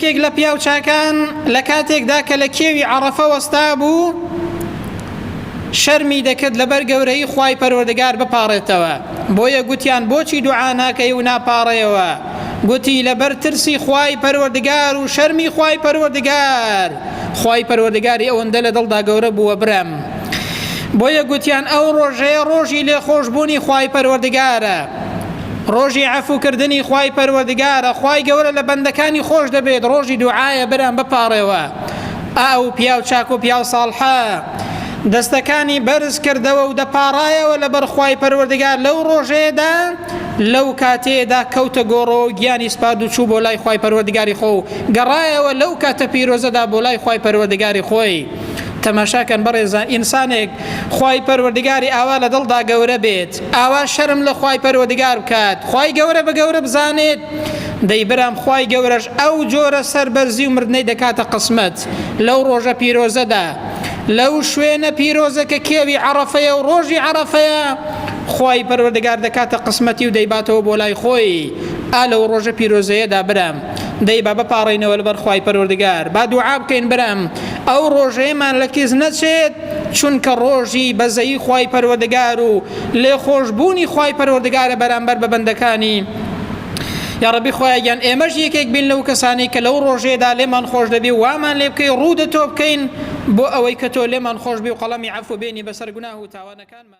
کێک لە پیاو چاکان لە کاتێکدا کە لە کێوی عەرەفە وەستا بوو شەرمی دەکرد لەبەر گەورەی خوای پەروەردگار بپاڕێتەوە. بۆیە گوتیان بۆچی دوعا ناکەی و ناپاڕێەوە؟ گوتی لەبەر ترسی خوای پەروەردگار و شەرمی خوای پەروەردگار. خوای پەروەردگاری ئەوەندە لە دڵدا گەورە بووە برم. بۆیە گوتیان ئەو ڕۆژەیە ڕۆژی لێخۆشبوونی خوای پەروەردگارە، ڕۆژی عەفوکردنی خوای پەروەردگارە. خوای گەورە لە بەندەکانی خۆش دەبێت. ڕۆژی دوعایە برام بپاڕێەوە. ئەو پیاو چاک و پیاو ساڵحە دەستەکانی بەرز کردەوە و دەپاڕایەوە لەبەر خوای پەروەردگار. لەو ڕۆژەیەدا لەو کاتێدا کەوتە گۆڕۆ و گیانی سپارد و چوو بۆ لای خوای پەروەردگاری خۆ و گەڕایەوە لەو کاتە پیرۆزەدا بۆ لای خوای پەروەردگاری خۆی. تەماشاکەن بەڕێزان، ئینسانێک خوای پەروەردگاری ئاوا لە دڵدا گەورە بێت، ئاوا شەرم لە خوای پەروەردگار بکات، خوای گەورە بە گەورە بزانێت، دەی برام خوای گەورەش ئەو جۆرە سەربەرزی و مردنەی دەکاتە قسمەت لەو ڕۆژە پیرۆزەدا، لەو شوێنە پیرۆزە کە کێوی عەرەفەیە و ڕۆژی عەرەفەیە. خوای پەروەردگار دەکاتە قسمەتی و دەیباتەوە بۆ لای خۆی. لەو ڕۆژە پیرۆزەیەدا برام دەی با بپاڕێنەوە لەبەر خوای پەروەردگار، با دوعا بکەین برام ئەو ڕۆژەیەمان لە کیز نەچێت، چونکە ڕۆژی بەزەیی خوای پەروەردگار و لێخۆشبوونی خوای پەروەردگارە بەرامبەر بە بەندەکانی. یا ڕەبی خۆیان ئێمەش یەکێک بین لەو کەسانی کە لەو ڕۆژێدا لێمان خۆش دەبی وامان لێ بکەی ڕوودە تۆ بکەین بۆ ئەوەی کە تۆ لێمان خۆش بی و قەڵەمی عەفو بێنی بەسەر گوناه و تاوانەکانمان.